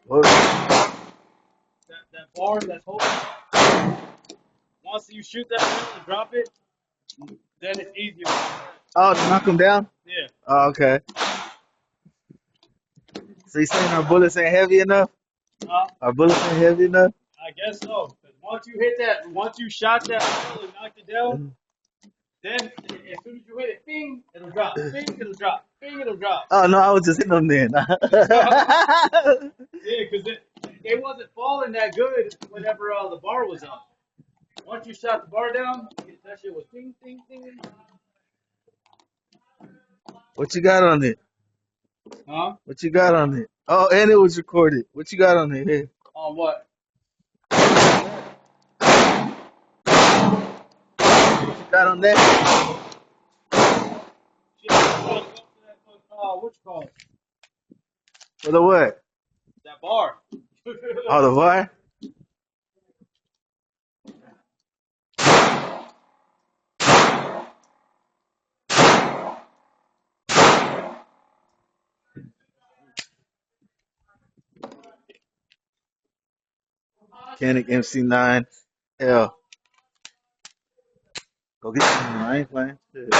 What? That bar that's holding. Once you shoot that nail and drop it, then it's easier. Oh, to knock him down? Yeah. Oh, okay. So you saying our bullets ain't heavy enough? Our bullets ain't heavy enough? I guess so. 'Cause once you hit that, once you shot that nail and knocked it down, then as soon as you hit it, bing, it'll drop. Bing, it'll drop. Bing, it'll drop. Oh no, I was just hitting them then. Yeah, because it wasn't falling that good whenever the bar was up. Once you shot the bar down, that shit was ding, ding, ding. What you got on it? Huh? What you got on it? Oh, and it was recorded. What you got on it? Here. On what? What you got on that? Shit, you gotta go to that, what you call it? For the what? That bar. Oh, the wire? Mechanic MC9. Hell, go get some. I ain't playing. Shit.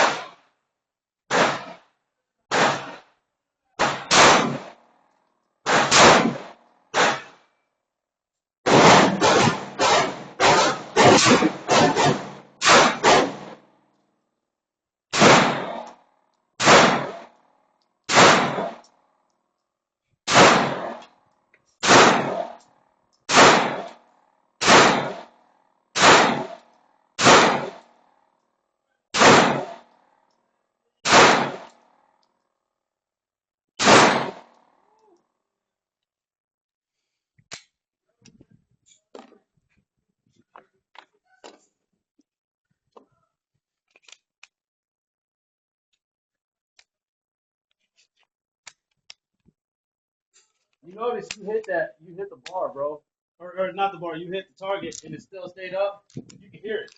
You notice you hit that, you hit the bar, bro. Or not the bar, you hit the target and it still stayed up. You can hear it.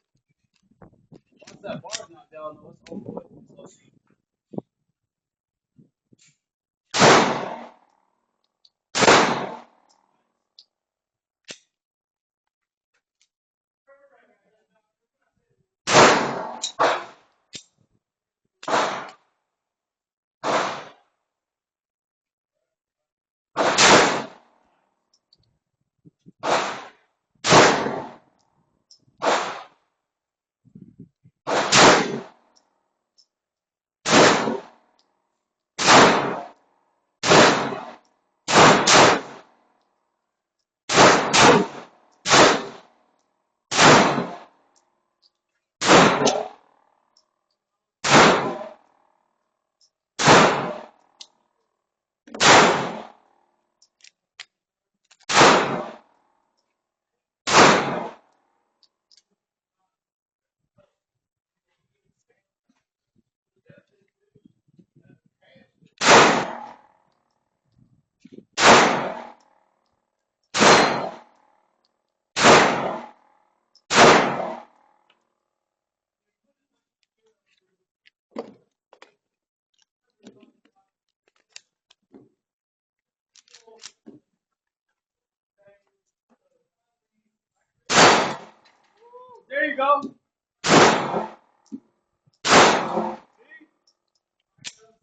Once that bar's not down, though, it's over with. It's OC. There you go.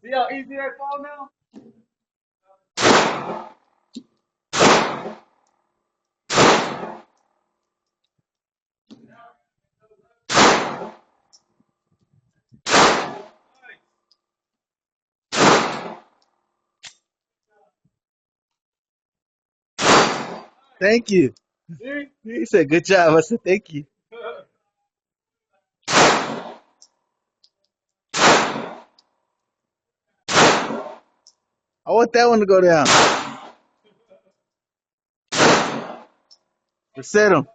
See how easy I fall now? Thank you. See? He said, good job. I said, thank you. I want that one to go down. Reset him.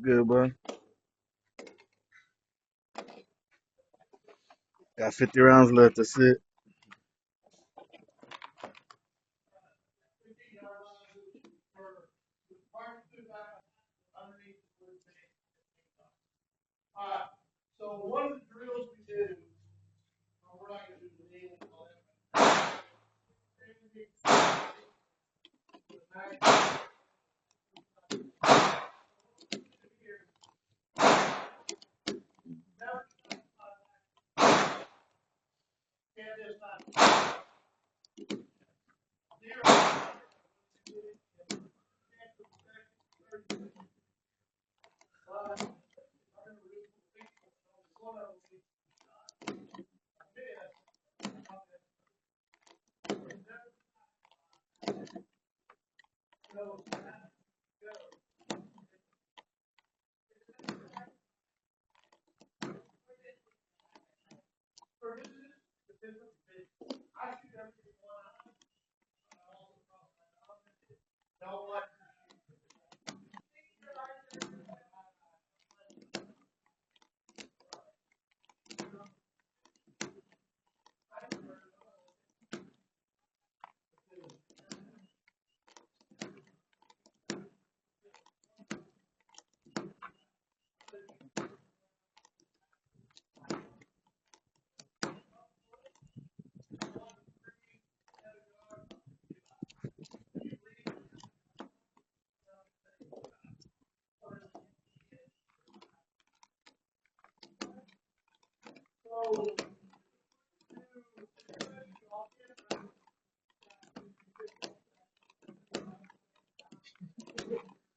Good, bro. Got 50 rounds left. That's it. Alright, so one of the drills we do, we're not gonna do the knee and all that.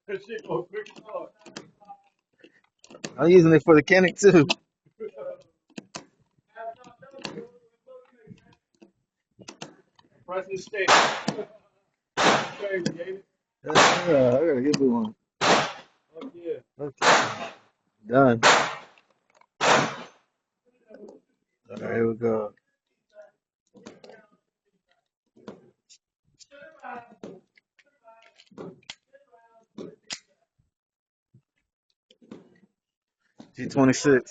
That shit go quick as fuck. I'm using it for the Kinect too. Press and stay. Crazy, ain't it? Yeah, I gotta get me one. Fuck yeah. Okay, done. All right, here we go. G26.